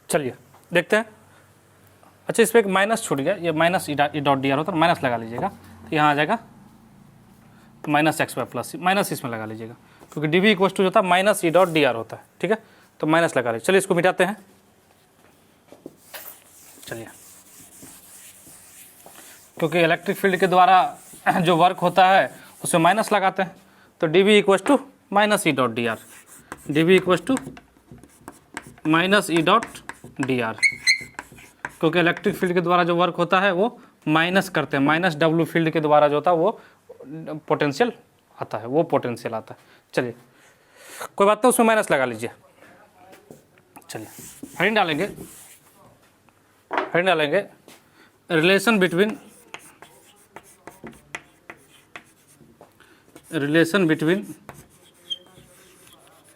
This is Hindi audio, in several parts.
चलिए देखते हैं। अच्छा इस पर एक माइनस छूट गया, ये minus E dot D are होता है, माइनस लगा लीजिएगा तो यहाँ आ जाएगा माइनस एक्स वाई प्लस सी, माइनस इसमें लगा लीजिएगा क्योंकि डी वी इक्वल टू जो होता है minus E dot D are होता है, ठीक है, तो माइनस लगा लीजिए। चलिए इसको मिटाते हैं। चलिए क्योंकि इलेक्ट्रिक फील्ड के द्वारा जो वर्क होता है उसमें माइनस लगाते हैं, तो D V equal to minus E dot D R, D V equal to minus E dot D R, क्योंकि इलेक्ट्रिक फील्ड के द्वारा जो वर्क होता है वो माइनस करते हैं, माइनस डब्ल्यू फील्ड के द्वारा जो होता है वो पोटेंशियल आता है, वो पोटेंशियल आता है। चलिए कोई बात नहीं, उसमें माइनस लगा लीजिए। चलिए हेडिंग डालेंगे, हेडिंग डालेंगे relation between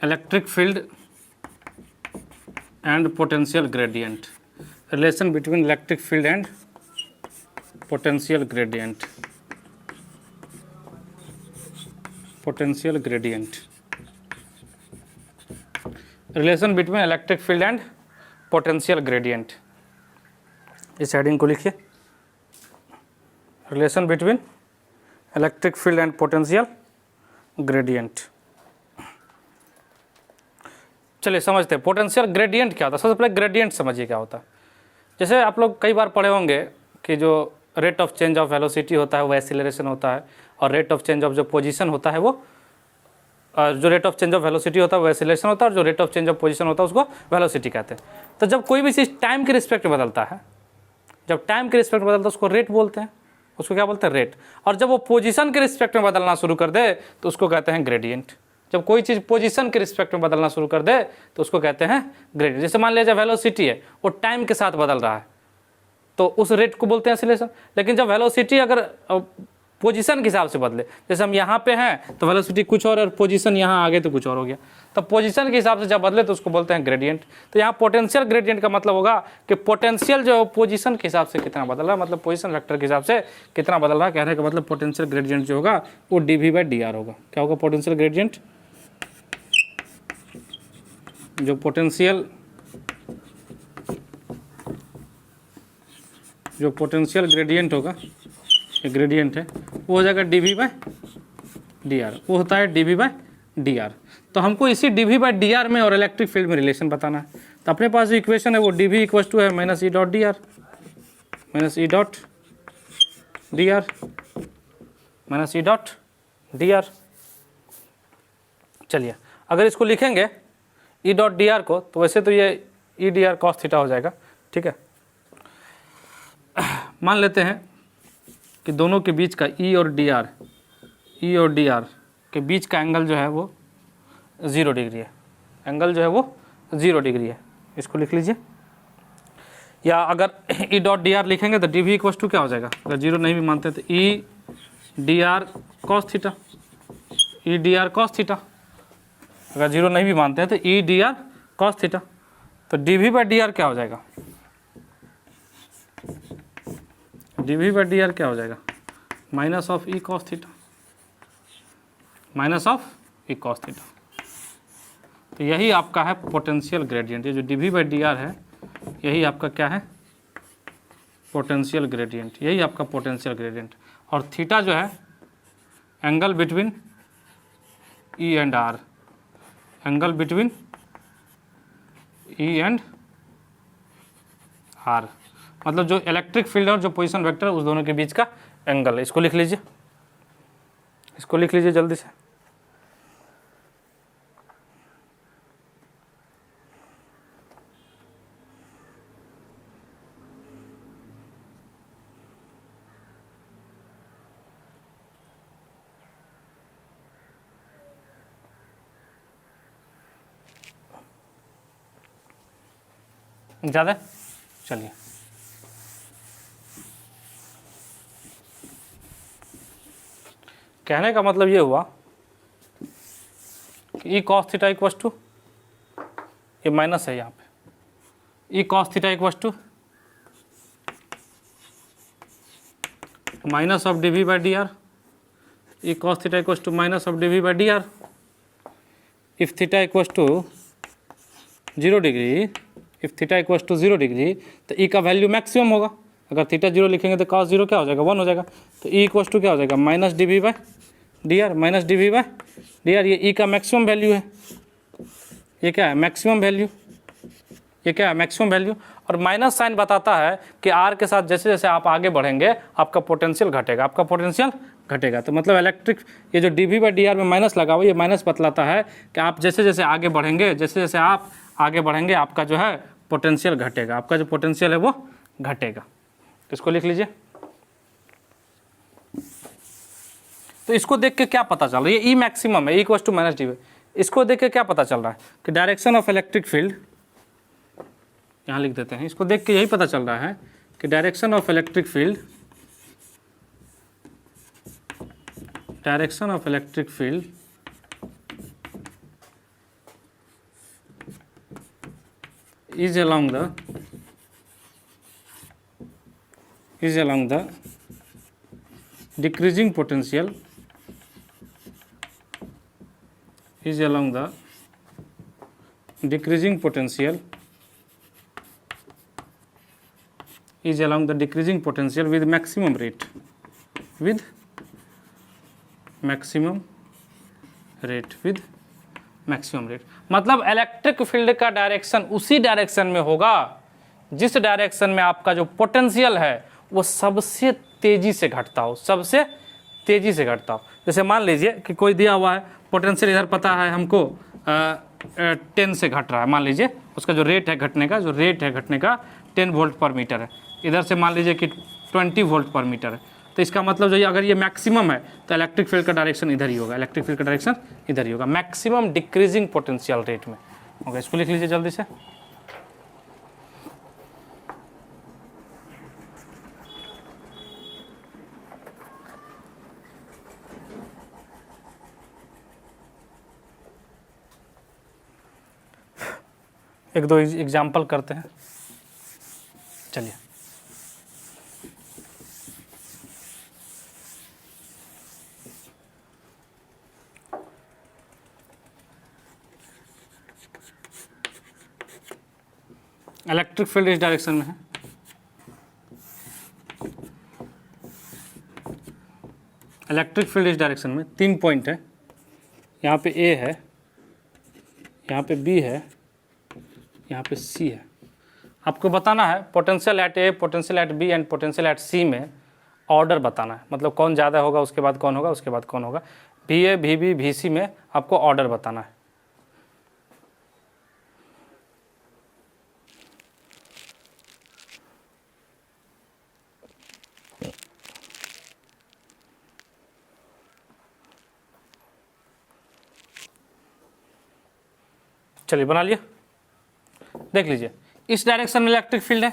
electric field and potential gradient, relation between electric field and potential gradient, potential gradient, relation between electric field and potential gradient. इस हेडिंग को लिखिए, relation between electric field and potential gradient. चलिए समझते हैं पोटेंशियल ग्रेडियंट क्या होता है। सबसे पहले ग्रेडियंट समझिए क्या होता है। जैसे आप लोग कई बार पढ़े होंगे कि जो rate of change of velocity होता है वो एक्सीलरेशन होता है, और रेट ऑफ चेंज ऑफ जो पोजीशन होता है वो जो rate of change of velocity होता है वो एक्सीलरेशन होता है, और जो rate of change of position होता है उसको वेलोसिटी कहते हैं। तो जब कोई भी चीज़ टाइम के रिस्पेक्ट में बदलता है, जब टाइम के रिस्पेक्ट में बदलता है उसको रेट बोलते हैं, उसको क्या बोलते हैं, रेट। और जब वो पोजीशन के रिस्पेक्ट में बदलना शुरू कर दे तो उसको कहते हैं ग्रेडियंट। जब कोई चीज़ पोजीशन के रिस्पेक्ट में बदलना शुरू कर दे तो उसको कहते हैं ग्रेडियंट। जैसे मान लीजिए वेलोसिटी है वो टाइम के साथ बदल रहा है तो उस रेट को बोलते हैं एक्सीलरेशन। लेकिन जब वेलोसिटी अगर पोजीशन के हिसाब से बदले, जैसे हम यहाँ पे हैं तो वेलोसिटी कुछ और पोजीशन यहाँ आगे तो कुछ और हो गया, तब पोजीशन के हिसाब से जब बदले तो उसको बोलते हैं ग्रेडियंट। तो यहाँ पोटेंशियल ग्रेडियंट का मतलब होगा कि पोटेंशियल जो पोजीशन के हिसाब से कितना बदल रहा है, मतलब पोजीशन वेक्टर के हिसाब से कितना बदल रहा है, कहने का मतलब पोटेंशियल ग्रेडियंट जो होगा वो D V by D R होगा। क्या होगा पोटेंशियल ग्रेडियंट, जो पोटेंशियल ग्रेडियंट होगा, ये ग्रेडियंट है, वो हो जाएगा D V by D R, वो होता है D V by D R. तो हमको इसी D V by D R में और इलेक्ट्रिक फील्ड में रिलेशन बताना है। तो अपने पास जो इक्वेशन है वो डी वी इक्वल टू है minus E dot D R, minus E dot D R, minus E dot D are. चलिए अगर इसको लिखेंगे ई डॉट डी आर को, तो वैसे तो ये ई डी आर कॉस थीटा हो जाएगा, ठीक है। मान लेते हैं कि दोनों के बीच का ई और डी आर के बीच का एंगल जो है वो 0 डिग्री है, एंगल जो है वो 0 डिग्री है। इसको लिख लीजिए, या अगर ई डॉट डी आर लिखेंगे तो डी वी इक्वल टू क्या हो जाएगा, अगर 0 नहीं भी मानते तो E d r cos theta, E d r cos theta. अगर 0 नहीं भी मानते हैं तो E d r cos theta. तो D V by D R क्या हो जाएगा, D V by D R क्या हो जाएगा, minus of E cos theta, minus of E cos theta. तो यही आपका है पोटेंशियल ग्रेडियंट। ये जो D V by D R है यही आपका क्या है, पोटेंशियल ग्रेडियंट, यही आपका पोटेंशियल ग्रेडियंट। और थीटा जो है angle between E and R, angle between E and R, मतलब जो इलेक्ट्रिक फील्ड और जो पोजीशन वेक्टर है उस दोनों के बीच का एंगल है। इसको लिख लीजिए, इसको लिख लीजिए जल्दी से। ज़्यादा, चलिए कहने का मतलब ये हुआ कि E cos theta equals to, ये माइनस है यहाँ पे, E cos theta equals to minus of D V by D R, E cos theta equals to minus of D V by D R. If theta equals to 0 degree if theta equals to 0 degree तो ई का वैल्यू मैक्सिमम होगा। अगर थीटा 0 लिखेंगे तो cos 0 क्या हो जाएगा, 1 हो जाएगा। तो ई इक्वल्स टू क्या हो जाएगा, minus D V by D R, minus D V by D R. ये ई का मैक्सिमम वैल्यू है, ये क्या है मैक्सिमम वैल्यू, ये क्या है मैक्सिमम वैल्यू। और माइनस साइन बताता है कि आर के साथ जैसे जैसे आप आगे बढ़ेंगे आपका पोटेंशियल घटेगा, आपका पोटेंशियल घटेगा। तो मतलब इलेक्ट्रिक ये जो D V by D R में माइनस लगा हुआ, ये माइनस बतलाता है कि आप जैसे जैसे आगे बढ़ेंगे, जैसे जैसे आप आगे बढ़ेंगे आपका जो है पोटेंशियल घटेगा, आपका जो पोटेंशियल है वो घटेगा। इसको लिख लीजिए। तो इसको देख के क्या पता चल रहा है, ये ई मैक्सिमम है, E equals to minus D V. इसको देख के क्या पता चल रहा है कि डायरेक्शन ऑफ इलेक्ट्रिक फील्ड, यहाँ लिख देते हैं, इसको देख के यही पता चल रहा है कि direction of electric field, direction of electric field is along the decreasing potential, is along the decreasing potential, is along the decreasing potential with maximum rate, with maximum rate, with maximum rate. मतलब इलेक्ट्रिक फील्ड का डायरेक्शन उसी डायरेक्शन में होगा जिस डायरेक्शन में आपका जो पोटेंशियल है वो सबसे तेजी से घटता हो, सबसे तेजी से घटता हो। जैसे मान लीजिए कि कोई दिया हुआ है पोटेंशियल, इधर पता है हमको 10 से घट रहा है, मान लीजिए उसका जो रेट है घटने का, जो रेट है घटने का 10 वोल्ट पर मीटर है। इधर से मान लीजिए कि 20 वोल्ट पर मीटर है। तो इसका मतलब जो ये अगर ये मैक्सिमम है तो इलेक्ट्रिक फील्ड का डायरेक्शन इधर ही होगा, इलेक्ट्रिक फील्ड का डायरेक्शन इधर ही होगा, मैक्सिमम डिक्रीजिंग पोटेंशियल रेट में होगा। इसको लिख लीजिए जल्दी से। एक दो एग्जाम्पल करते हैं, चलिए। इलेक्ट्रिक फील्ड इस डायरेक्शन में है, इलेक्ट्रिक फील्ड इस डायरेक्शन में 3 पॉइंट है, यहाँ पे ए है, यहाँ पे बी है, यहाँ पे सी है। आपको बताना है potential at A, potential at B and potential at C में ऑर्डर बताना है, मतलब कौन ज़्यादा होगा उसके बाद कौन होगा, उसके बाद कौन होगा। V A V B V C में आपको ऑर्डर बताना है। चलिए बना लिया, देख लीजिए। इस डायरेक्शन में इलेक्ट्रिक फील्ड है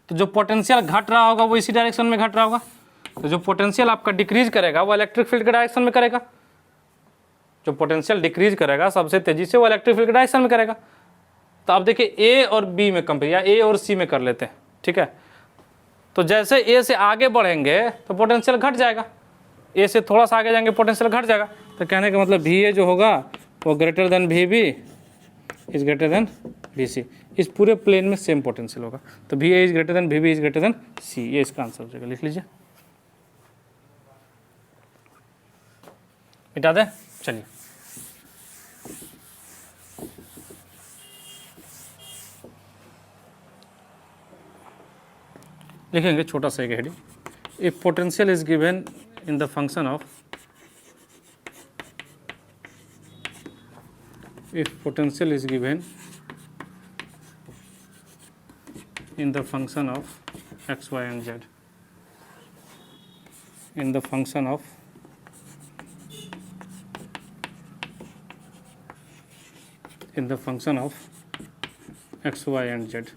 तो जो पोटेंशियल घट रहा होगा वो इसी डायरेक्शन में घट रहा होगा। तो जो पोटेंशियल आपका डिक्रीज करेगा वो इलेक्ट्रिक फील्ड के डायरेक्शन में करेगा, जो पोटेंशियल डिक्रीज करेगा सबसे तेजी से वो इलेक्ट्रिक फील्ड के डायरेक्शन में करेगा। तो आप देखिए ए और बी में कंपेयर, या ए और सी में कर लेते हैं, ठीक है। तो जैसे ए से आगे बढ़ेंगे तो पोटेंशियल घट जाएगा, ए से थोड़ा सा आगे जाएंगे पोटेंशियल घट जाएगा। तो कहने का मतलब वी ए जो होगा वो greater than V B is greater than V C. इस पूरे प्लेन में सेम पोटेंशियल होगा। तो V A is greater than V B is greater than C, ये इसका आंसर हो जाएगा। लिख लीजिए, मिटा दें। चलिए लिखेंगे छोटा सा एक heading, if potential is given in the function of, if potential is given in the function of x, y and z, in the function of x, y and z,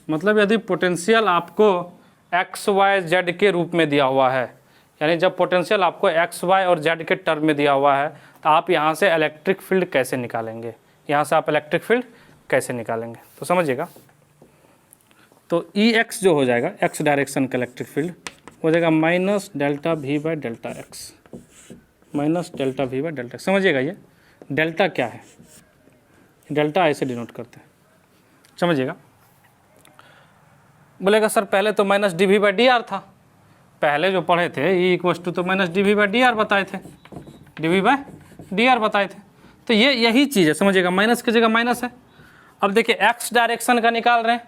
मतलब यदि पोटेंशियल आपको x, y, z के रूप में दिया हुआ है, यानी जब पोटेंशियल आपको x, y और z के टर्म में दिया हुआ है तो आप यहाँ से इलेक्ट्रिक फील्ड कैसे निकालेंगे, यहाँ से आप इलेक्ट्रिक फील्ड कैसे निकालेंगे तो समझिएगा। तो ई एक्स जो हो जाएगा, एक्स डायरेक्शन का इलेक्ट्रिक फील्ड हो जाएगा minus delta V by delta x, minus delta V by delta x. समझिएगा ये डेल्टा क्या है, डेल्टा ऐसे डिनोट करते हैं, समझिएगा। बोलेगा सर पहले तो minus D V by D R था, पहले जो पढ़े थे ई इक्वस टू तो minus D V by D R बताए थे, D V by D R बताए थे। तो ये यही चीज़ है, समझिएगा, माइनस की जगह माइनस है। अब देखिए एक्स डायरेक्शन का निकाल रहे हैं,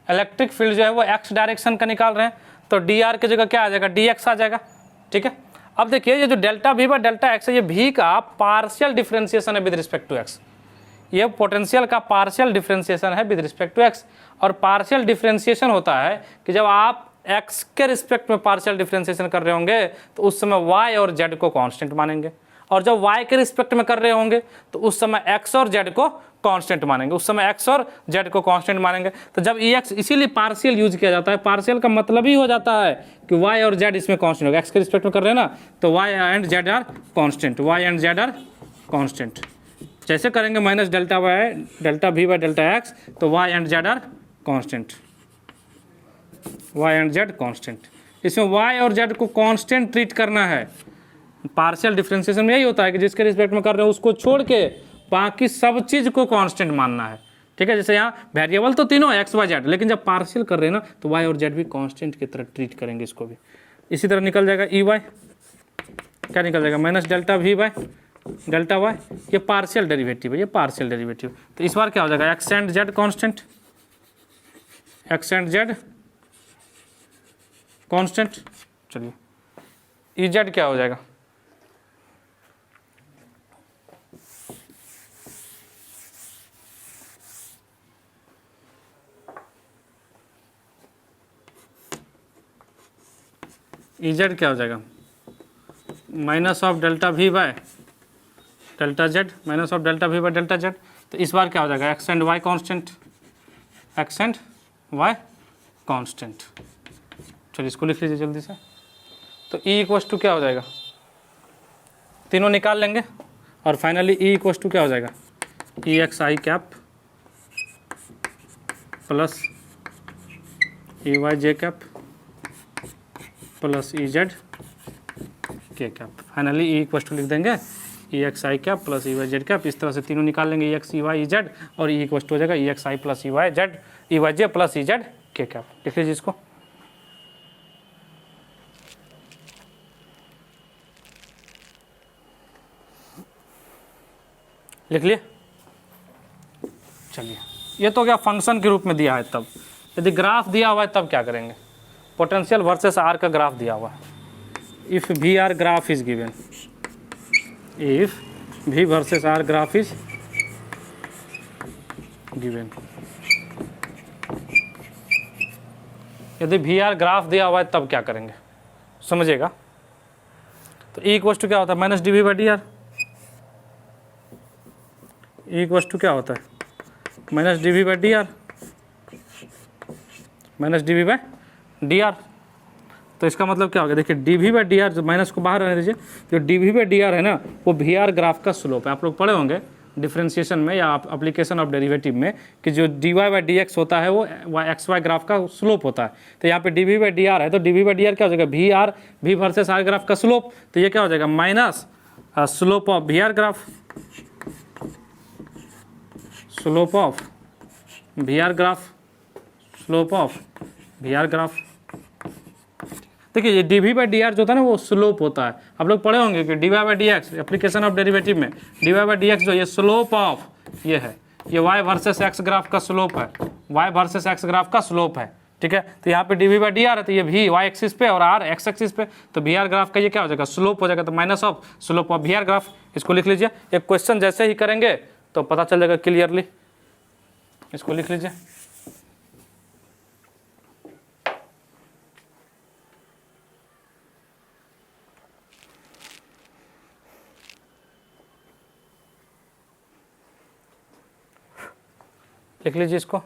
इलेक्ट्रिक फील्ड जो है वो एक्स डायरेक्शन का निकाल रहे हैं, तो डी आर की जगह क्या आ जाएगा, डी एक्स आ जाएगा। ठीक है, अब देखिए ये जो delta V by delta x है, ये वी का पार्शियल डिफ्रेंसिएशन है विद रिस्पेक्ट टू एक्स, ये पोटेंशियल का पार्शियल डिफ्रेंसिएशन है विद रिस्पेक्ट टू एक्स। और पार्शियल डिफ्रेंसिएशन होता है कि जब आप एक्स के रिस्पेक्ट में पार्शियल डिफ्रेंसिएशन कर रहे होंगे तो उस समय वाई और जेड को कांस्टेंट मानेंगे, और जब वाई के रिस्पेक्ट में कर रहे होंगे तो उस समय एक्स और जेड को कांस्टेंट मानेंगे, उस समय एक्स और जेड को कांस्टेंट मानेंगे। तो जब ई एक्स, इसीलिए पार्शियल यूज किया जाता है, पार्शियल का मतलब ही हो जाता है कि वाई और जेड इसमें कांस्टेंट होगा, एक्स के रिस्पेक्ट में कर रहे हैं ना तो Y and Z are constant, Y and Z are constant. जैसे करेंगे minus delta Y delta V by delta X तो Y and Z are constant, Y and Z constant. इसमें वाई और जेड को कांस्टेंट ट्रीट करना है। पार्शियल डिफरेंशिएशन में यही होता है कि जिसके रिस्पेक्ट में कर रहे हो उसको छोड़ के बाकी सब चीज़ को कांस्टेंट मानना है। ठीक है, जैसे यहाँ वेरिएबल तो तीनों एक्स वाई जेड, लेकिन जब पार्शियल कर रहे हैं ना तो वाई और जेड भी कांस्टेंट की तरह ट्रीट करेंगे इसको भी। इसी तरह निकल जाएगा ई वाई, क्या निकल जाएगा, minus delta V by delta Y, ये पार्शियल डेरिवेटिव है, ये पार्शियल डेरिवेटिव। तो इस बार क्या हो जाएगा, X and Z constant, X and Z constant. चलिए ई जेड क्या हो जाएगा, ई जेड क्या हो जाएगा, minus of delta V by delta Z, minus of delta V by delta Z. तो इस बार क्या हो जाएगा, X and Y constant, X and Y constant. चलिए इसको लिख लीजिए जल्दी से। तो ई इक्वस टू क्या हो जाएगा, तीनों निकाल लेंगे और फाइनली ई इक्वस टू क्या हो जाएगा, E X I cap plus E Y J cap plus E Z K cap. Finally E equals to लिख देंगे E X I cap plus E Y Z cap. इस तरह से तीनों निकाल लेंगे, E X E Y E Z, और ई इक्वस टू हो जाएगा E X I plus E Y Z, E Y J plus E Z K cap. लिख लीजिए इसको। लिख लिए। चलिए ये तो क्या फंक्शन के रूप में दिया है। तब यदि ग्राफ दिया हुआ है तब क्या करेंगे, पोटेंशियल वर्सेस आर का ग्राफ दिया हुआ है। If V R graph is given, if V versus R graph is given, यदि वी आर ग्राफ दिया हुआ है तब क्या करेंगे, समझिएगा। तो ई इक्वस टू क्या होता है, minus D V by D R. E equals to क्या होता है, minus D V by D R, minus D V by D R. तो इसका मतलब क्या होगा, देखिए D V by D R, minus को बाहर रहने दीजिए, जो D V by D R है ना वो वी आर ग्राफ का स्लोप है। आप लोग पढ़े होंगे डिफरेंशिएशन में या एप्लीकेशन ऑफ डेरिवेटिव में कि जो D Y by D X होता है वो एक्स वाई ग्राफ का स्लोप होता है। तो यहाँ पे D V by D R है, तो D V by D R क्या हो जाएगा, V R, V versus R graph का स्लोप। तो ये क्या हो जाएगा, minus slope of V R graph, slope of V R graph, slope of V R graph. देखिए ये D V by D R जो होता है ना वो स्लोप होता है। आप लोग पढ़े होंगे कि d Y by D X application of derivative में d Y by D X जो ये स्लोप ऑफ ये है, ये वाई वर्सेस एक्स ग्राफ का स्लोप है, वाई वर्सेस एक्स ग्राफ का स्लोप है। ठीक है, तो यहाँ पे D V by D R है तो ये वी वाई एक्सिस पे और आर एक्स एक्सिस पे, तो वी आर ग्राफ का ये क्या हो जाएगा, स्लोप हो जाएगा। तो minus of slope of V R graph, इसको लिख लीजिए। एक क्वेश्चन जैसे ही करेंगे तो पता चल जाएगा क्लियरली, इसको लिख लीजिए। लिख लीजिए इसको।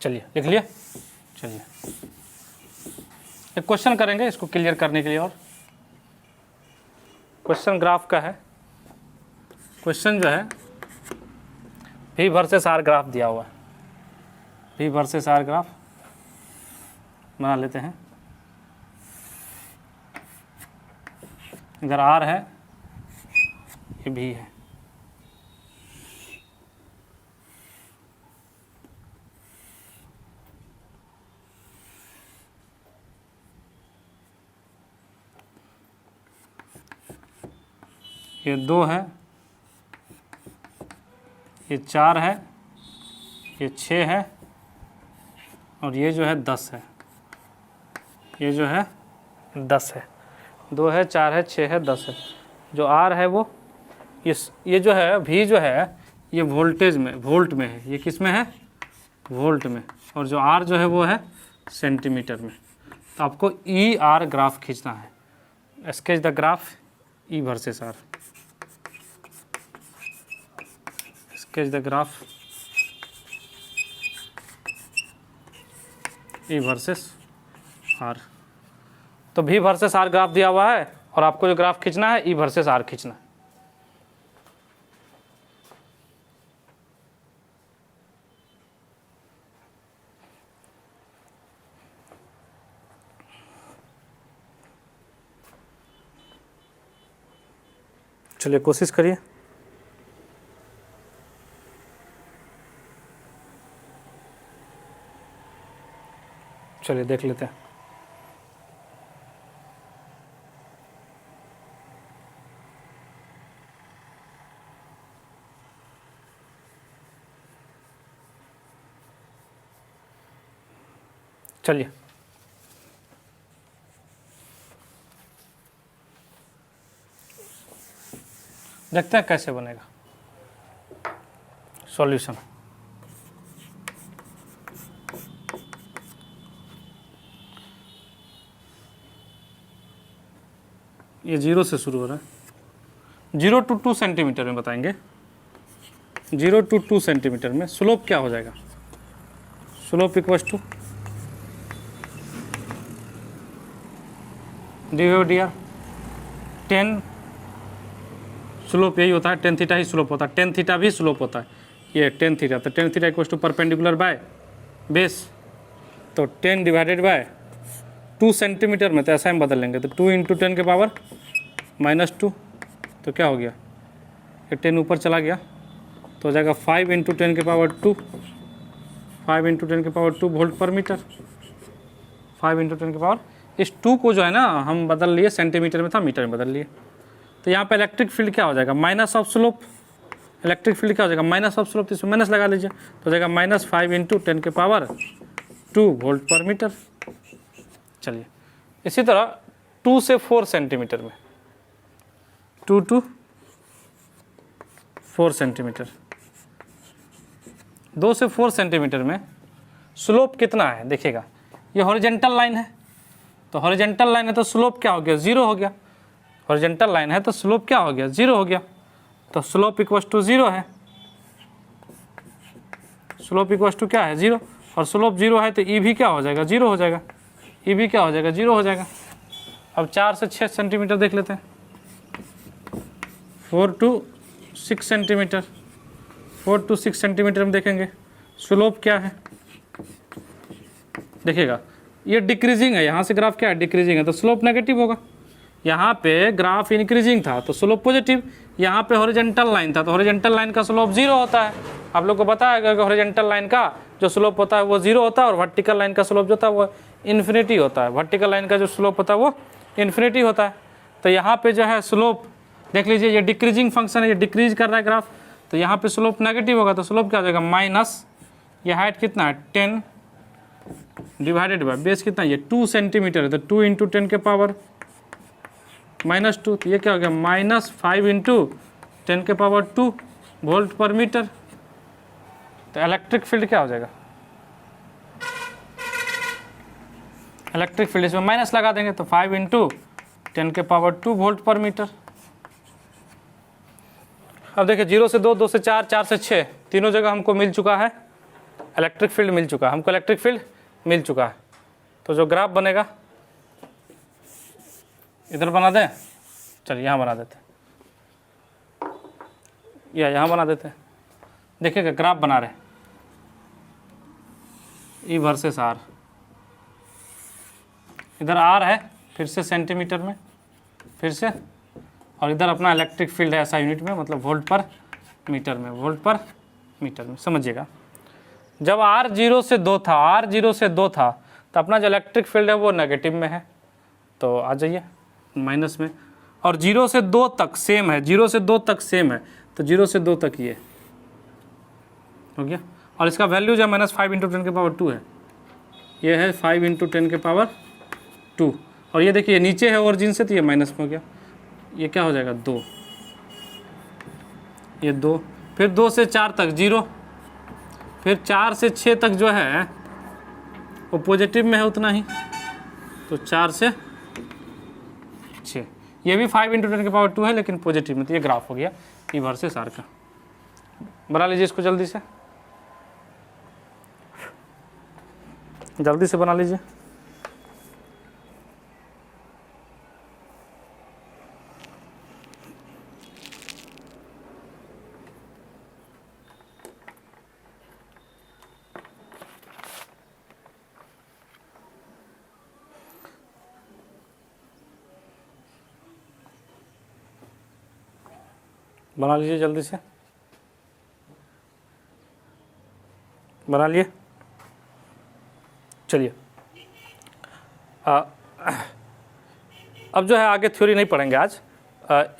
चलिए लिख लिया। चलिए एक क्वेश्चन करेंगे इसको क्लियर करने के लिए। और क्वेश्चन ग्राफ का है, क्वेश्चन जो है वी वर्सेस आर ग्राफ दिया हुआ है, वी वर्सेस आर ग्राफ बना लेते हैं। अगर आर है ये भी है, ये 2 है, ये 4 है, ये 6 है, और ये जो है 10 है, ये जो है 10 है। 2 है, 4 है, 6 है, 10 है। जो R है वो ये जो है V जो है ये वोल्टेज में, वोल्ट में है। ये किस में है? वोल्ट में। और जो R जो है वो है सेंटीमीटर में। तो आपको ER ग्राफ खींचना है। Sketch the graph E versus R। Sketch the graph E versus R। तो V वर्सेस R ग्राफ दिया हुआ है और आपको जो ग्राफ खींचना है E वर्सेस R खींचना है। चलिए कोशिश करिए। चलिए देख लेते हैं। चलिए देखते हैं कैसे बनेगा सॉल्यूशन। ये 0 से शुरू हो रहा है। 0 to 2 सेंटीमीटर में बताएंगे। 0 to 2 सेंटीमीटर में स्लोप क्या हो जाएगा? Slope equals to dr 10। Slope यही होता है, टेन थीटा ही स्लोप होता है, टेन थीटा भी स्लोप होता है। ये टेन थीटा, तो tan theta equals to perpendicular by base. तो 10 डिवाइडेड बाय 2 सेंटीमीटर में तो ऐसा हम बदल लेंगे। तो 2 × 10 के पावर -2। तो क्या हो गया? ये 10 ऊपर चला गया तो हो जाएगा 5 × 10 के पावर 2। 5 × 10 के पावर 2 वोल्ट पर मीटर। 5 × 10 के पावर, इस 2 को जो है ना हम बदल लिए, सेंटीमीटर में था मीटर में बदल लिए। तो यहाँ पे इलेक्ट्रिक फील्ड क्या हो जाएगा? Minus of slope. Electric field क्या हो जाएगा? Minus of slope. तो इसमें माइनस लगा लीजिए तो हो जाएगा -5 × 10 के पावर 2 वोल्ट पर मीटर। चलिए इसी तरह 2 से 4 सेंटीमीटर में, 2 to 4 सेंटीमीटर, 2 से 4 सेंटीमीटर में स्लोप कितना है? देखिएगा ये हॉरिजेंटल लाइन है, तो हॉरिजेंटल लाइन है तो स्लोप क्या हो गया? 0 हो गया। हॉरिजेंटल लाइन है तो स्लोप क्या हो गया? 0 हो गया। तो स्लोप इक्वल्स टू 0 है। स्लोप इक्वल्स टू क्या है? 0। और स्लोप 0 है तो ई भी क्या हो जाएगा? 0 हो जाएगा। ई भी क्या हो जाएगा? 0 हो जाएगा। अब 4 से 6 सेंटीमीटर देख लेते हैं। 4 to 6 सेंटीमीटर, 4 to 6 सेंटीमीटर में देखेंगे स्लोप क्या है। देखिएगा ये डिक्रीजिंग है, यहाँ से ग्राफ क्या है? डिक्रीजिंग है, तो स्लोप नेगेटिव होगा। यहाँ पे ग्राफ इंक्रीजिंग था तो स्लोप पॉजिटिव। यहाँ पे हॉरिजेंटल लाइन था तो हॉरिजेंटल लाइन का स्लोप 0 होता है। आप लोग को पता है कि हॉरिजेंटल लाइन का जो स्लोप होता है वो 0 होता है और वर्टिकल लाइन का स्लोप जो होता है वो इन्फिनिटी होता है। वर्टिकल लाइन का जो स्लोप होता है वो इन्फिनिटी होता है। तो यहाँ पे जो है स्लोप देख लीजिए, ये डिक्रीजिंग फंक्शन है, ये डिक्रीज कर रहा है ग्राफ, तो यहाँ पे स्लोप नेगेटिव होगा। तो स्लोप क्या हो जाएगा? माइनस, ये हाइट कितना है? 10 डिवाइडेड बाय बेस कितना है? ये 2 सेंटीमीटर है, तो 2 × 10 के पावर -2। तो ये क्या हो गया? -5 × 10 के पावर 2 वोल्ट पर मीटर। तो इलेक्ट्रिक फील्ड क्या हो जाएगा? इलेक्ट्रिक फील्ड इसमें माइनस लगा देंगे तो 5 × 10 के पावर 2 वोल्ट पर मीटर। अब देखिए 0 से 2, 2 से 4, 4 से 6 तीनों जगह हमको मिल चुका है इलेक्ट्रिक फील्ड, मिल चुका है हमको, इलेक्ट्रिक फील्ड मिल चुका है। तो जो ग्राफ बनेगा इधर बना दें। चलिए यहाँ बना देते हैं या यहाँ बना देते हैं। देखिएगा ग्राफ बना रहे ई वर्सेस आर। इधर आर है फिर से सेंटीमीटर में, फिर से, और इधर अपना इलेक्ट्रिक फील्ड है ऐसा यूनिट में, मतलब वोल्ट पर मीटर में, वोल्ट पर मीटर में। समझिएगा जब R 0 से 2 था, R 0 से 2 था तो अपना जो इलेक्ट्रिक फील्ड है वो नेगेटिव में है। तो आ जाइए माइनस में, और 0 से 2 तक सेम है, 0 से 2 तक सेम है, तो 0 से 2 तक ये हो गया। और इसका वैल्यू जो है -5 × 10⁻² है, ये है 5 × 10⁻²। और ये देखिए नीचे है ओरिजिन से, तो ये माइनस में हो गया, ये क्या हो जाएगा 2, ये 2, फिर 2 से 4 तक 0, फिर 4 से 6 तक जो है वो पॉजिटिव में है उतना ही, तो 4 से 6, ये भी 5 × 10⁻² है लेकिन पॉजिटिव में, तो ये ग्राफ हो गया ई वर्सेस आर का। बना लीजिए इसको जल्दी से, जल्दी से बना लीजिए। बना लीजिए जल्दी से, बना लिए। चलिए अब जो है आगे थ्योरी नहीं पढ़ेंगे आज,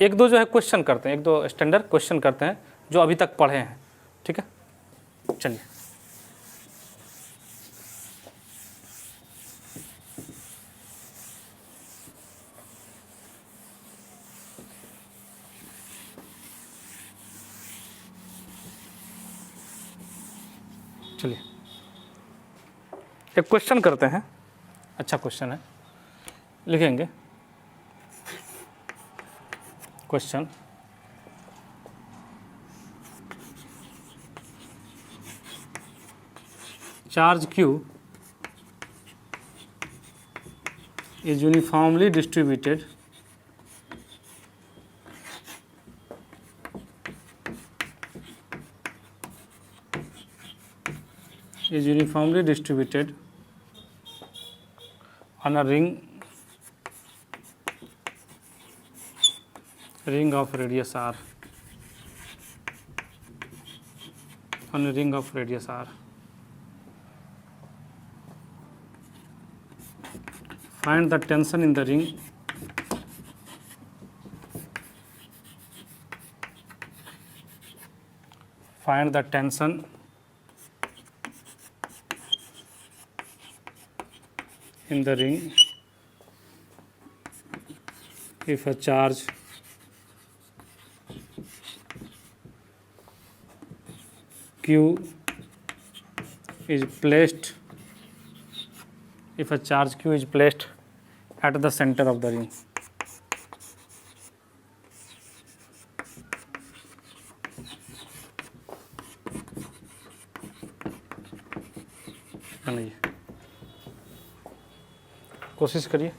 एक दो जो है क्वेश्चन करते हैं, एक दो स्टैंडर्ड क्वेश्चन करते हैं जो अभी तक पढ़े हैं, ठीक है। चलिए चलिए एक क्वेश्चन करते हैं, अच्छा क्वेश्चन है, लिखेंगे question charge Q is uniformly distributed on a ring of radius r, on a ring of radius r. Find the tension in the ring find the tension in the ring if a charge Q is placed at the center of the ring. बनाइए, कोशिश करिए।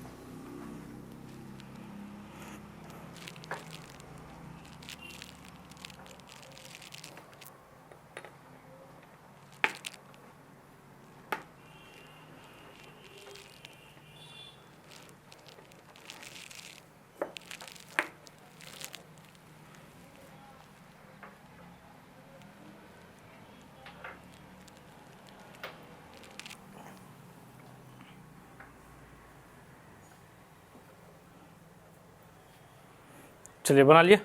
चलिए बना लिए,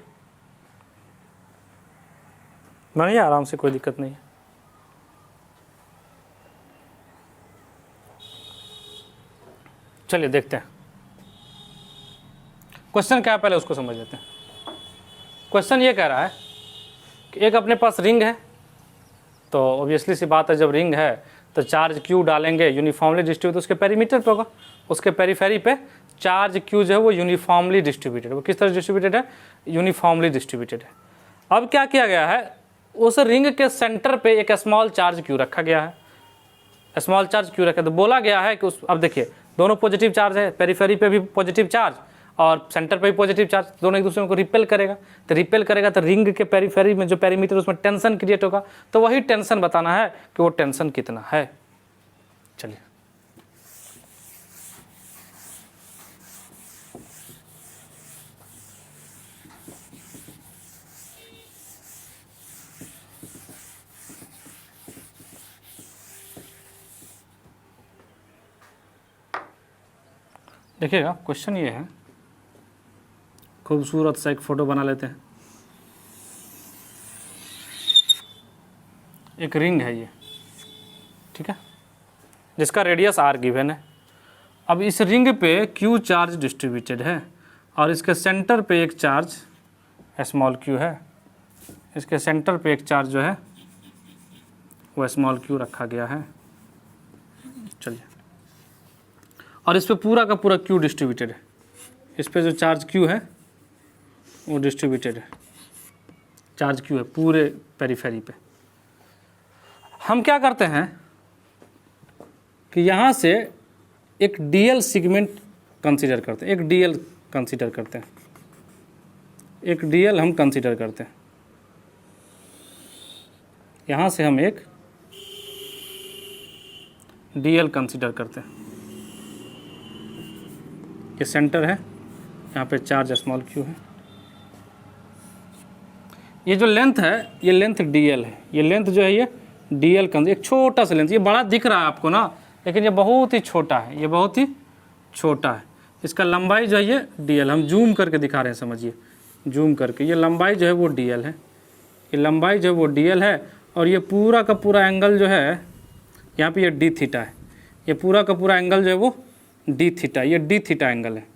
बनाइए आराम से, कोई दिक्कत नहीं है। चलिए देखते हैं क्वेश्चन क्या है, पहले उसको समझ लेते हैं। क्वेश्चन ये कह रहा है कि एक अपने पास रिंग है, तो ऑब्वियसली सी बात है जब रिंग है तो चार्ज Q डालेंगे यूनिफॉर्मली डिस्ट्रीब्यूट, उसके पेरीमीटर पे होगा, उसके पेरीफेरी पे चार्ज Q जो है वो यूनिफॉर्मली डिस्ट्रीब्यूटेड, वो किस तरह डिस्ट्रीब्यूटेड है, यूनिफॉर्मली डिस्ट्रीब्यूटेड है। अब क्या किया गया है, उस रिंग के सेंटर पे एक स्मॉल चार्ज Q रखा गया है, स्मॉल चार्ज Q रखा, तो बोला गया है कि उस, अब देखिए दोनों पॉजिटिव चार्ज है, पेरीफेरी पे भी पॉजिटिव चार्ज और सेंटर पे भी पॉजिटिव चार्ज, दोनों एक दूसरे को रिपेल करेगा, तो रिपेल करेगा तो रिंग के पेरीफेरी में जो पेरीमीटर उसमें टेंशन क्रिएट होगा, तो वही टेंशन बताना है कि वो टेंशन कितना है। चलिए देखिएगा, क्वेश्चन ये है, खूबसूरत सा एक फ़ोटो बना लेते हैं। एक रिंग है ये, ठीक है, जिसका रेडियस r गिवन है। अब इस रिंग पे q चार्ज डिस्ट्रीब्यूटेड है और इसके सेंटर पे एक चार्ज स्मॉल q है। इसके सेंटर पे एक चार्ज जो है वो स्मॉल q रखा गया है। चलिए, और इस पे पूरा का पूरा q डिस्ट्रीब्यूटेड है। इस पे जो चार्ज q है वो डिस्ट्रीब्यूटेड है, चार्ज q है पूरे पेरिफेरी पे। हम क्या करते हैं कि यहाँ से एक डीएल सेगमेंट कंसीडर करते हैं, एक डीएल कंसीडर करते हैं, एक डीएल हम कंसीडर करते हैं। यहाँ से हम एक डीएल कंसीडर करते हैं। ये सेंटर है, यहाँ पे चार्ज स्मॉल q है। ये जो लेंथ है ये लेंथ डीएल है। ये लेंथ जो है ये डीएल एक छोटा सा लेंथ, ये बड़ा दिख रहा है आपको ना, लेकिन ये बहुत ही छोटा है, ये बहुत ही छोटा है। इसका लंबाई जो है ये डीएल, हम जूम करके दिखा रहे हैं, समझिए जूम करके। ये लंबाई जो है वो डीएल है, ये लंबाई जो है वो डीएल है। और ये पूरा का पूरा एंगल जो है यहाँ पे ये डी थीटा है। ये पूरा का पूरा एंगल जो है वो डी थीटा, ये डी थीटा एंगल है।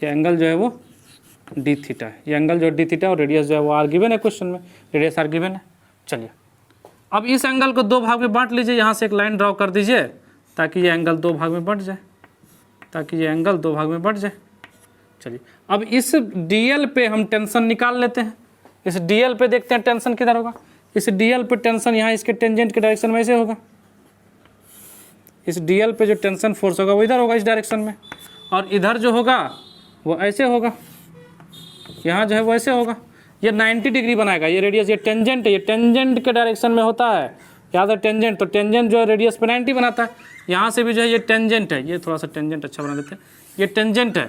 ये एंगल जो है वो डी थीटा है, ये एंगल जो डी थीटा और रेडियस जो है वो आर गिवन है क्वेश्चन में, रेडियस आर गिवन है। चलिए, अब इस एंगल को दो भाग में बांट लीजिए। यहाँ से एक लाइन ड्रॉ कर दीजिए ताकि ये एंगल दो भाग में बंट जाए, ताकि ये एंगल दो भाग में बंट जाए। चलिए, अब इस डीएल पे हम टेंशन निकाल लेते हैं। इस डीएल पे देखते हैं टेंशन किधर होगा। इस डीएल पे टेंशन यहाँ इसके टेंजेंट के डायरेक्शन में ऐसे होगा। इस डीएल पे जो टेंशन फोर्स होगा वो इधर होगा, इस डायरेक्शन में। और इधर जो होगा वो ऐसे होगा, यहाँ जो है वो ऐसे होगा। ये 90 डिग्री बनाएगा। ये रेडियस, ये टेंजेंट है, ये टेंजेंट के डायरेक्शन में होता है। याद है टेंजेंट, तो टेंजेंट जो है रेडियस पे 90 बनाता है। यहाँ से भी जो है ये टेंजेंट है, ये थोड़ा सा टेंजेंट अच्छा बना देते हैं। ये टेंजेंट है,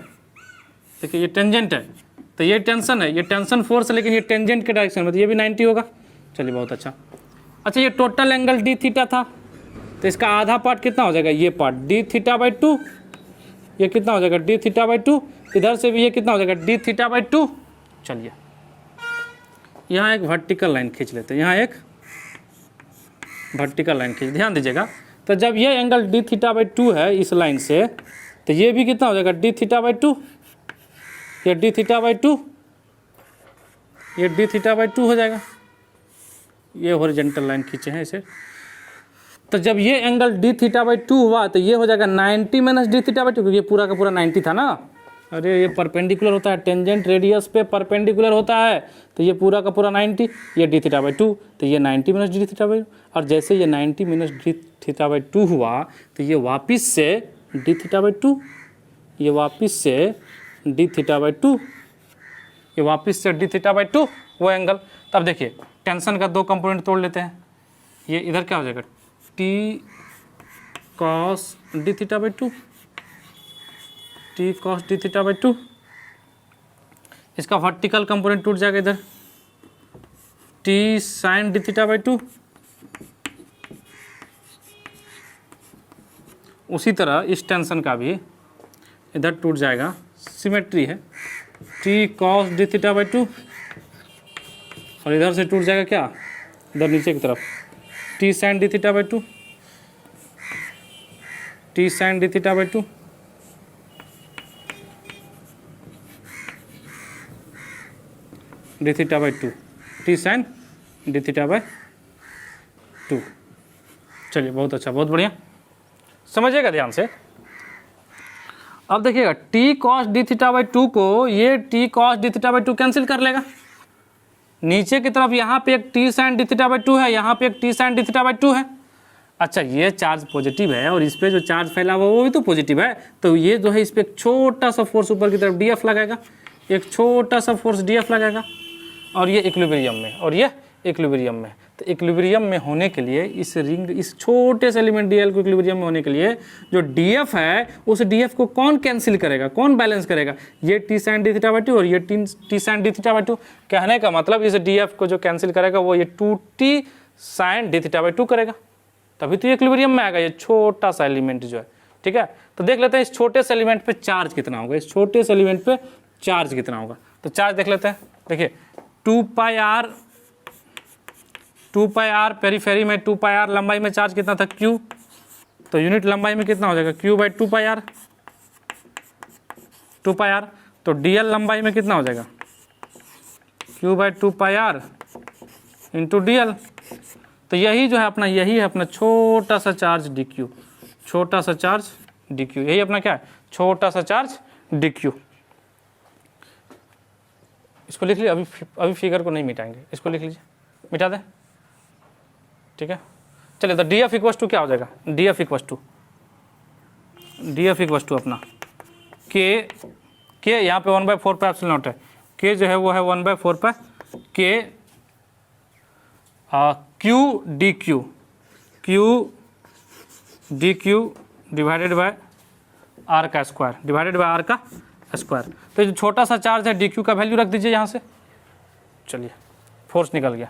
देखिए ये टेंजेंट है, तो ये टेंशन है, ये टेंशन फोर्स है, लेकिन ये टेंजेंट के डायरेक्शन में, तो ये भी 90 होगा। चलिए, बहुत अच्छा। अच्छा, ये टोटल एंगल डी थीटा था, तो इसका आधा पार्ट कितना हो जाएगा, ये पार्ट डी थीटा बाई 2। ये कितना हो जाएगा, डी थीटा बाई 2। इधर से भी ये कितना हो जाएगा, डी थीटा बाई 2। चलिए, यहाँ एक वर्टिकल लाइन खींच लेते हैं, यहाँ एक वर्टिकल लाइन खींच, ध्यान दीजिएगा। तो जब ये एंगल डी थीटा बाई 2 है इस लाइन से, तो ये भी कितना हो जाएगा, डी थीटा बाई 2। ये डी थीटा बाई 2, ये डी थीटा बाई 2 हो जाएगा। ये हॉरिजॉन्टल लाइन खींचे हैं इसे। तो जब ये एंगल डी थीटा बाई 2 हुआ तो ये हो जाएगा 90 माइनस डी थीटा बाई 2, क्योंकि ये पूरा का पूरा 90 था ना। अरे ये परपेंडिकुलर होता है, टेंजेंट रेडियस पे परपेंडिकुलर होता है, तो ये पूरा का पूरा 90, ये डी थीटा बाई 2, तो ये 90 माइनस डी थीटा बाई 2। और जैसे ये 90 माइनस डी थीटा बाई 2 हुआ तो ये वापस से डी थीटा बाई 2, ये वापस से डी थीटा बाई 2, ये वापस से डी थीटा बाई 2 वो एंगल। तब देखिए टेंशन का दो कंपोनेंट तोड़ लेते हैं। ये इधर क्या हो जाएगा, T cos D theta by 2, T cos D theta by 2। इसका वर्टिकल कंपोनेंट टूट जाएगा इधर, T sine D theta by 2। उसी तरह इस टेंशन का भी इधर टूट जाएगा, सिमेट्री है, T cos D theta by 2। और इधर से टूट जाएगा क्या, इधर नीचे की तरफ, t sine D theta by 2, t sine D theta by 2। D theta by 2, t sine D theta by 2। चलिए, बहुत अच्छा, बहुत बढ़िया, समझिएगा ध्यान से। अब देखिएगा t cos D theta by 2 को ये t cos D theta by 2 cancel कर लेगा। नीचे की तरफ यहाँ पे एक t sine D theta by 2 है, यहाँ पे एक t sine D theta by 2 है। अच्छा, ये चार्ज पॉजिटिव है और इस पर जो चार्ज फैला हुआ वो भी तो पॉजिटिव है, तो ये जो है इस पर एक छोटा सा फोर्स ऊपर की तरफ डीएफ लगाएगा, एक छोटा सा फोर्स डीएफ लगेगा। और ये इक्विलिब्रियम में, और ये इक्विलिब्रियम में। तो इक्विलिब्रियम में होने के लिए इस रिंग, इस छोटे से एलिमेंट डीएल को इक्विलिब्रियम में होने के लिए जो डीएफ है उस डीएफ को कौन कैंसिल करेगा, कौन बैलेंस करेगा, ये T sine D theta by 2 और ये T sine D theta by 2। कहने का मतलब इस डीएफ को जो कैंसिल करेगा वो ये 2t sign D theta by 2 करेगा, तभी तो ये इक्विलिब्रियम में आएगा, ये छोटा सा एलिमेंट जो है। ठीक है, तो देख लेते हैं इस छोटे से एलिमेंट पे चार्ज कितना होगा। इस छोटे से एलिमेंट पे चार्ज कितना होगा। तो चार्ज देख लेते हैं। देखिए 2 पाई आर पेरीफेरी में 2 पाई आर लंबाई में चार्ज कितना था Q, तो यूनिट लंबाई में कितना हो जाएगा Q/2 pi r, 2 pi r. तो dl लंबाई में कितना हो जाएगा Q/2 pi are into dl। तो यही जो है अपना, यही है अपना छोटा सा चार्ज dq, छोटा सा चार्ज dq, यही अपना क्या है, छोटा सा चार्ज dq। इसको लिख लीजिए, अभी फिगर को नहीं मिटाएंगे, इसको लिख लीजिए, मिटा दें, ठीक है। चलिए तो df इक्वस टू क्या हो जाएगा, df इक्वस टू अपना k यहाँ पे 1/4 पाई एप्सिलॉन नॉट है, k जो है वो है 1/4 पाई k q dq divided by r का स्क्वायर, डिवाइडेड बाय r का स्क्वायर। तो जो छोटा सा चार्ज है dq का वैल्यू रख दीजिए यहाँ से। चलिए फोर्स निकल गया।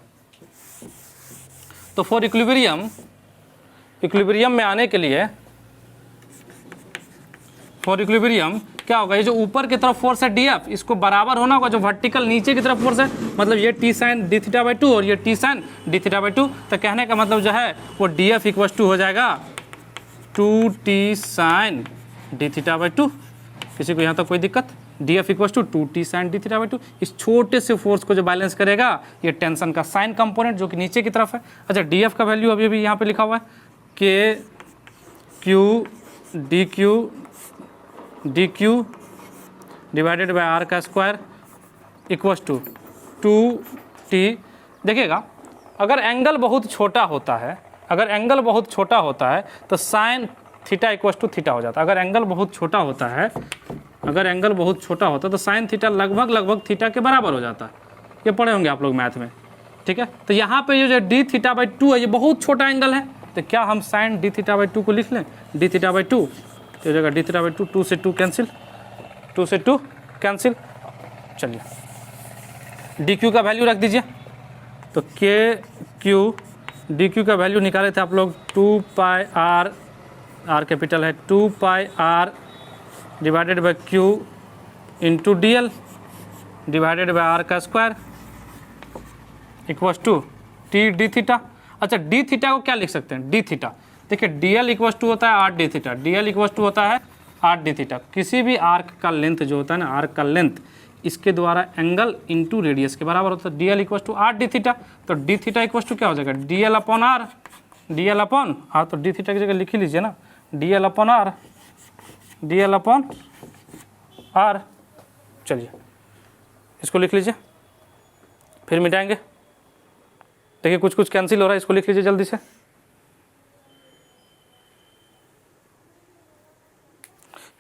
तो फॉर इक्विलिब्रियम में आने के लिए, फॉर इक्विलिब्रियम क्या होगा, ये जो ऊपर की तरफ फोर्स है df, इसको बराबर होना होगा जो वर्टिकल नीचे की तरफ फोर्स है, मतलब ये t sin d(θ/2 और ये t sin d(θ/2। तो कहने का मतलब जो है वो df इक्वल टू हो जाएगा 2t sin d(θ/2। किसी को यहाँ तक कोई दिक्कत, df equal to 2t sin d(θ/2। इस छोटे से फोर्स को जो बैलेंस करेगा ये टेंशन का साइन कंपोनेंट जो कि नीचे की तरफ है। अच्छा df का वैल्यू अभी यहाँ पे लिखा हुआ है k q dq divided by r का स्क्वायर इक्वल टू 2t। देखिएगा अगर एंगल बहुत छोटा होता है, अगर एंगल बहुत छोटा होता है तो sine theta equal to theta हो जाता है। अगर एंगल बहुत छोटा होता है, अगर एंगल बहुत छोटा होता है तो साइन थीटा लगभग थीटा के बराबर हो जाता है। ये पढ़े होंगे आप लोग मैथ में, ठीक है। तो यहाँ पे ये जो d(θ/2 है ये बहुत छोटा एंगल है, तो क्या हम साइन d(θ/2 को लिख लें, d(θ/2 तो जगह d(θ/2 2 से 2 कैंसिल, 2 से 2 कैंसिल। चलिए dq का वैल्यू रख दीजिए। तो k q dq का वैल्यू निकाले थे आप लोग 2 पाई r, r कैपिटल है 2 pi r divided by q into dl divided by r का square equal to t d(θ). अच्छा d(θ) को क्या लिख सकते हैं, d(θ), देखिए dl इक्वल टू होता है 8 d(θ), dl इक्वल टू होता है 8 d(θ). किसी भी आर्क का लेंथ जो होता है ना, आर्क का लेंथ इसके द्वारा एंगल इंटू रेडियस के बराबर होता है। dl इक्वल टू 8 d(θ), तो d(θ) इक्वल टू क्या हो जाएगा dl upon r, dl upon r, तो d(θ) की जगह लिख ही लीजिए ना, dl upon r, dl upon r। चलिए इसको लिख लीजिए, फिर मिटाएंगे। देखिए कुछ कुछ कैंसिल हो रहा है, इसको लिख लीजिए जल्दी से।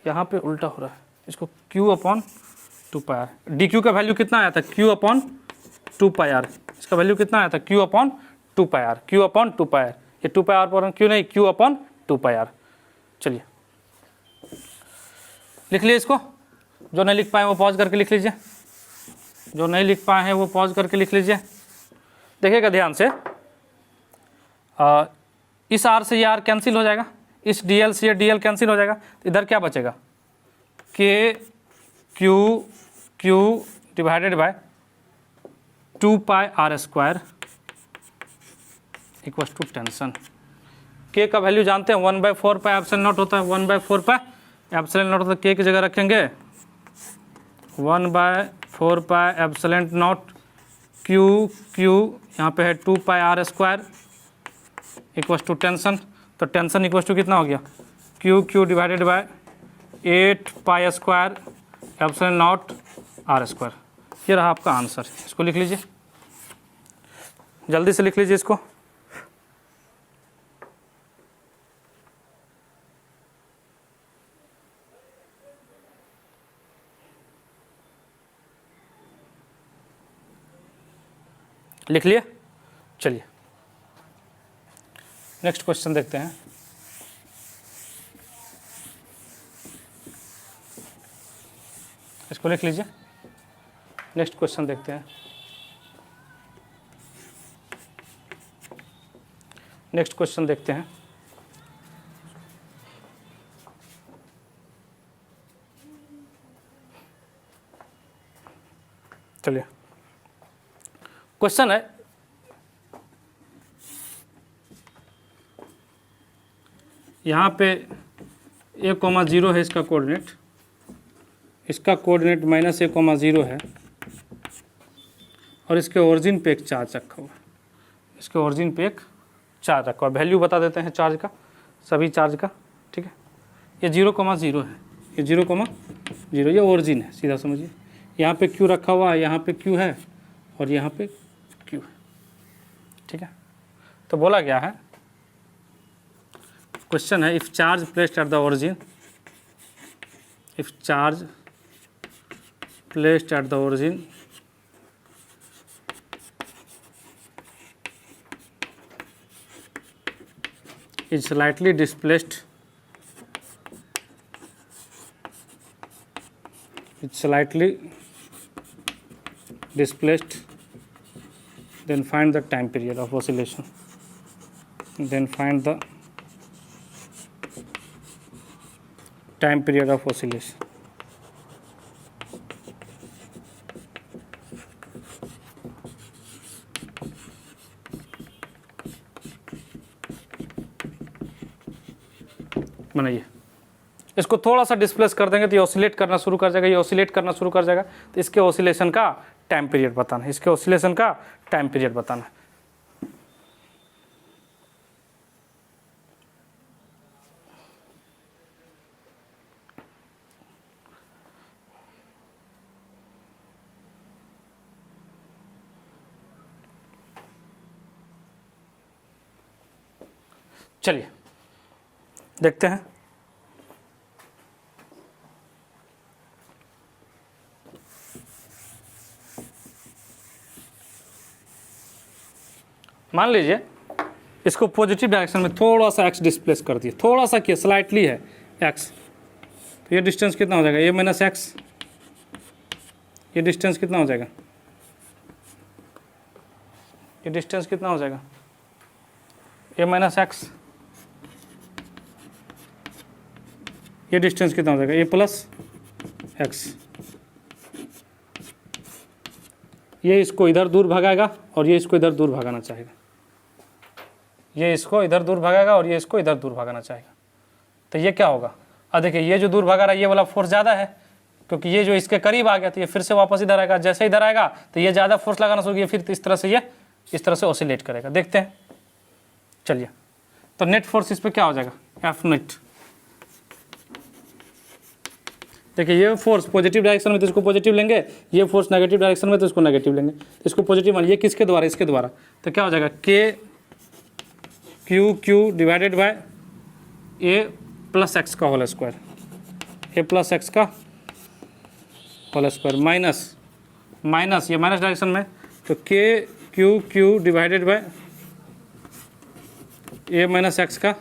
यहाँ पे उल्टा हो रहा है, इसको q upon 2 pi r. dq का वैल्यू कितना आया था q अपॉन 2 पाई आर, इसका वैल्यू कितना आया था q upon 2 pi r, q upon 2 pi r. ये 2 पाई आर पर q नहीं, q अपॉन 2 पाई आर। चलिए लिख लीजिए इसको, जो नहीं लिख पाए वो पॉज करके लिख लीजिए, जो नहीं लिख पाए हैं वो पॉज करके लिख लीजिए। देखिएगा ध्यान से, इस r से ये r कैंसिल हो जाएगा, इस dl से ये dl कैंसिल हो जाएगा, तो इधर क्या बचेगा k q divided by 2 pi r square equal to tension. k का वैल्यू जानते हैं 1/4 पाई एप्सिलॉन नॉट होता है, 1/4 पाई एप्सिलॉन नॉट होता है। k की जगह रखेंगे 1/4 पाई एप्सिलॉन नॉट q यहाँ पे है 2 pi r square equal to tension. तो टेंशन इक्वल टू कितना हो गया q divided by 8 pi square epsilon naught r square. ये रहा आपका आंसर, इसको लिख लीजिए, जल्दी से लिख लीजिए इसको। लिख लिए। चलिए नेक्स्ट क्वेश्चन देखते हैं। इसको लिख लीजिए, नेक्स्ट क्वेश्चन देखते हैं। नेक्स्ट क्वेश्चन देखते हैं। क्वेश्चन है, यहाँ पे a,0 है इसका कोऑर्डिनेट, इसका कोऑर्डिनेट -a,0 है और इसके ओरिजिन पे एक चार्ज रखा हुआ है, इसके ओरिजिन पे एक चार्ज रखा हुआ है। वैल्यू बता देते हैं चार्ज का, सभी चार्ज का, ठीक है। ये 0,0 है, ये 0,0, ये ओरिजिन है, सीधा समझिए। यहाँ पे Q रखा हुआ है, यहाँ पे Q है और यहाँ पे Q है, ठीक है। तो बोला गया है, क्वेश्चन है, if charge placed at the origin, if charge placed at the origin is slightly displaced, it's slightly displaced, then find the time period of oscillation, then find the time period of oscillation. बनाइए, इसको थोड़ा सा डिस्प्लेस कर देंगे तो ये ऑसिलेट करना शुरू कर जाएगा, ये ऑसिलेट करना शुरू कर जाएगा। तो इसके ऑसिलेशन का टाइम पीरियड बताना है, इसके ऑसिलेशन का टाइम पीरियड बताना है। चलिए देखते हैं। मान लीजिए इसको पॉजिटिव डायरेक्शन में थोड़ा सा x डिस्प्लेस कर दिए, थोड़ा सा किया, स्लाइटली है x, तो ये डिस्टेंस कितना हो जाएगा, a माइनस एक्स, ये डिस्टेंस कितना हो जाएगा, ये डिस्टेंस कितना हो जाएगा, a माइनस एक्स, ये डिस्टेंस कितना हो जाएगा, a प्लस एक्स। ये इसको इधर दूर भगाएगा और ये इसको इधर दूर भगाना चाहेगा, ये इसको इधर दूर भगाएगा और ये इसको इधर दूर भगाना चाहेगा। तो ये क्या होगा, अब देखिए ये जो दूर भगा रहा है ये वाला फोर्स ज़्यादा है, क्योंकि ये जो इसके करीब आ गया तो ये फिर से वापस इधर आएगा, जैसे इधर आएगा तो ये ज़्यादा फोर्स लगाना शुरू किया, फिर इस तरह से ये इस तरह से ऑसिलेट करेगा। देखते हैं, चलिए। तो नेट फोर्स इस पर क्या हो जाएगा, एफ नेट। देखिए ये फोर्स पॉजिटिव डायरेक्शन में तो इसको पॉजिटिव लेंगे, ये फोर्स नेगेटिव डायरेक्शन में तो इसको नेगेटिव लेंगे, तो इसको पॉजिटिव मान, ये किसके द्वारा, इसके द्वारा। तो क्या हो जाएगा, के Q Q divided by A plus x का होल स्क्वायर, ए प्लस एक्स का होल स्क्वायर माइनस माइनस, ये माइनस डायरेक्शन में, तो के Q Q divided by A minus x का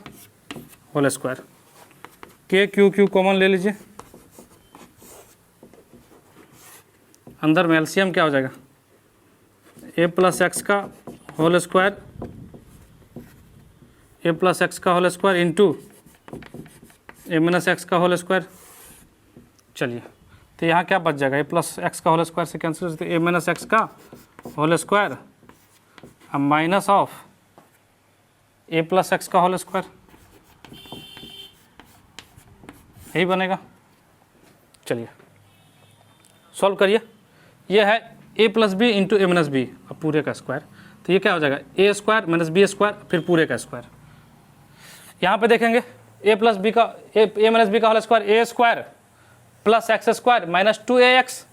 होल स्क्वायर। के क्यू क्यू कॉमन ले लीजिए, अंदर में एलसीएम क्या हो जाएगा, ए प्लस एक्स का होल स्क्वायर, ए प्लस एक्स का whole square into a minus x का होल स्क्वायर। चलिए, तो यहाँ क्या बच जाएगा, ए प्लस एक्स का होल स्क्वायर से कैंसिल हो, ए माइनस एक्स का whole square minus of a plus x का होल स्क्वायर, यही बनेगा। चलिए सॉल्व करिए, ये है a plus b into a minus b, अब पूरे का स्क्वायर, तो ये क्या हो जाएगा, a square minus b square फिर पूरे का स्क्वायर। यहाँ पे देखेंगे ए प्लस बी का ए माइनस बी का whole square, A square plus X square minus 2ax।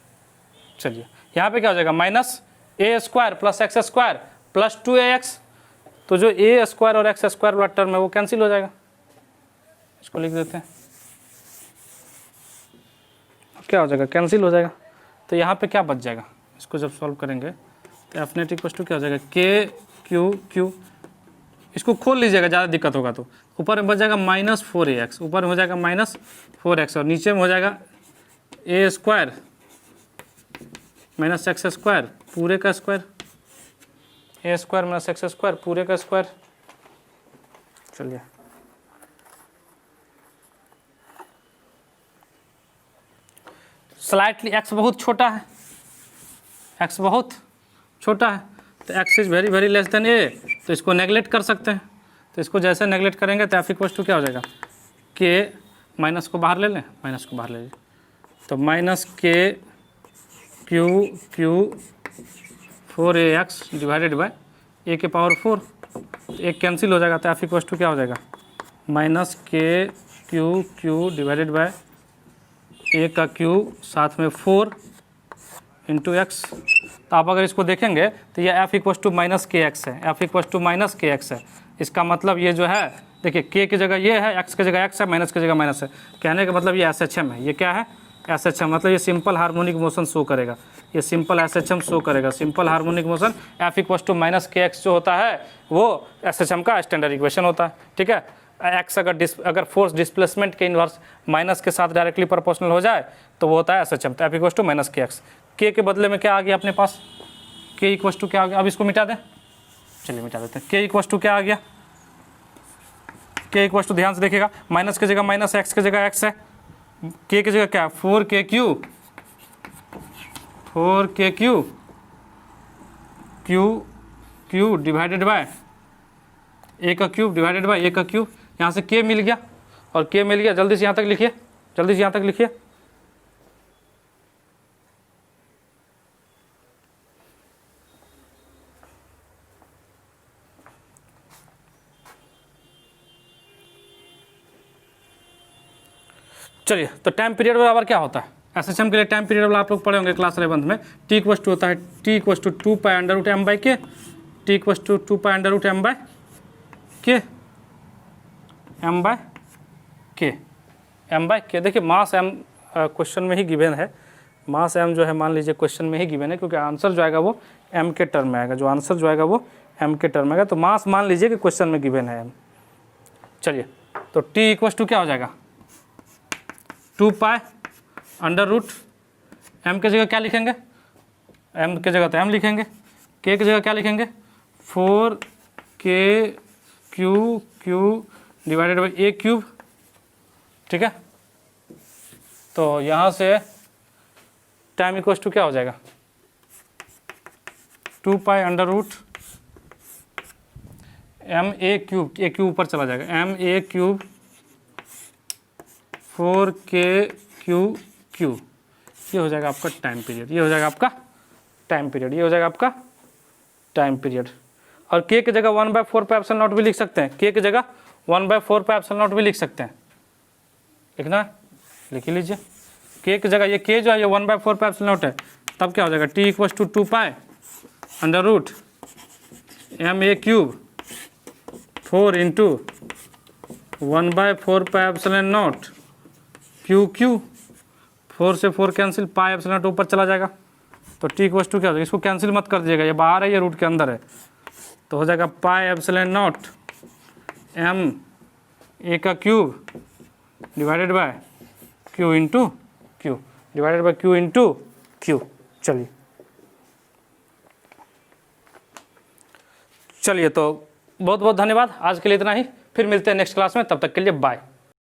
चलिए यहाँ पे क्या हो जाएगा, minus A square plus X square plus 2ax, तो जो ए स्क्वायर और एक्स स्क्वायर वाला टर्म है वो कैंसिल हो जाएगा, इसको लिख देते हैं, क्या हो जाएगा, कैंसिल हो जाएगा। तो यहाँ पे क्या बच जाएगा, इसको जब सॉल्व करेंगे तो एफ नेट इक्वल टू क्या हो जाएगा, के क्यू क्यू, इसको खोल लीजिएगा ज़्यादा दिक्कत होगा तो, ऊपर में बच जाएगा -4ax, ऊपर में हो जाएगा -4x और नीचे में हो जाएगा a square minus x square पूरे का square, A square minus x square पूरे का स्क्वायर। चलिए स्लाइटली एक्स बहुत छोटा है, एक्स बहुत छोटा है, तो x is very very less than a, तो इसको नेगलेक्ट कर सकते हैं। तो इसको जैसे नेगलेक्ट करेंगे तो f इक्वल्स टू क्या हो जाएगा, k माइनस को बाहर ले लें, माइनस को बाहर ले लें, तो minus k q 4ax divided by a के पावर 4, एक कैंसिल हो जाएगा तो f इक्वल्स टू क्या हो जाएगा, minus k q divided bye a का q साथ में 4 इंटू एक्स। तो आप अगर इसको देखेंगे तो ये f equals to minus k x है, f equals to minus k x है। इसका मतलब ये जो है, देखिए k की जगह ये है, x की जगह x है, माइनस की जगह माइनस है। कहने का मतलब ये SHM है। ये क्या है, SHM, मतलब ये सिंपल हार्मोनिक मोशन शो करेगा, ये सिंपल SHM शो करेगा। Simple harmonic motion f equals to minus k x जो होता है वो SHM का स्टैंडर्ड इक्वेशन होता है। ठीक है, x अगर फोर्स डिस्प्लेसमेंट के इन्वर्स माइनस के साथ डायरेक्टली प्रोपोर्शनल हो जाए तो वो होता है SHM। तो f equals to minus k x, k के बदले में क्या आ गया अपने पास, k इक्वल्स टू क्या आ गया, अब इसको मिटा दें, चलिए मिटा देते हैं। k इक्वल्स टू क्या आ गया, k इक्वल्स टू ध्यान से देखिएगा, माइनस की जगह माइनस, x की जगह x है, k की जगह क्या है 4kq q divided bye a का क्यूब डिवाइडेड बाय a का क्यूब। यहाँ से k मिल गया और k मिल गया, जल्दी से यहाँ तक लिखिए, जल्दी से यहाँ तक लिखिए। चलिए, तो टाइम पीरियड बराबर क्या होता है, SHM के लिए टाइम पीरियड वाला आप लोग पढ़े होंगे क्लास 11 में। t इक्वल्स टू होता है t equals to 2 pi under root m by k, t equals to 2 pi under root m by k. देखिए मास m क्वेश्चन में ही गिवन है, मास m जो है मान लीजिए क्वेश्चन में ही गिवन है, क्योंकि आंसर जो आएगा वो m के टर्म में आएगा, जो आंसर जो आएगा वो m के टर्म में आएगा। तो मास मान लीजिए कि क्वेश्चन में गिवन है m। चलिए, तो t इक्वल्स टू क्या हो जाएगा 2 पाई अंडर रूट m की जगह क्या लिखेंगे, m की जगह तो m लिखेंगे, k की जगह क्या लिखेंगे 4kq divided by a cube. ठीक है, तो यहाँ से टाइम इक्वल्स टू क्या हो जाएगा 2 pi under root m a cube, a cube ऊपर चला जाएगा, m a क्यूब 4kq, ये हो जाएगा आपका टाइम पीरियड, ये हो जाएगा आपका टाइम पीरियड, ये हो जाएगा आपका टाइम पीरियड। और k की जगह 1/4 पे एप्सिलॉन नॉट भी लिख सकते हैं, k की जगह 1/4 पे एप्सिलॉन नॉट भी लिख सकते हैं, लिखना है लिख ही लीजिए। k की जगह ये k जो है ये 1/4 पे एप्सिलॉन नॉट है, तब क्या हो जाएगा t equals to 2 pi under root m a cube 4 into 1/4 पे एप्सिलॉन नॉट q 4 से 4 कैंसिल, पाई एप्सिलॉन नॉट ऊपर चला जाएगा। तो t इक्वल्स टू क्या हो जाएगा, इसको कैंसिल मत कर दीजिएगा, ये बाहर है ये रूट के अंदर है, तो हो जाएगा pi epsilon not m a का cube divided by q into Q, divided by q into Q. चलिए तो बहुत बहुत धन्यवाद, आज के लिए इतना ही, फिर मिलते हैं नेक्स्ट क्लास में, तब तक के लिए बाय।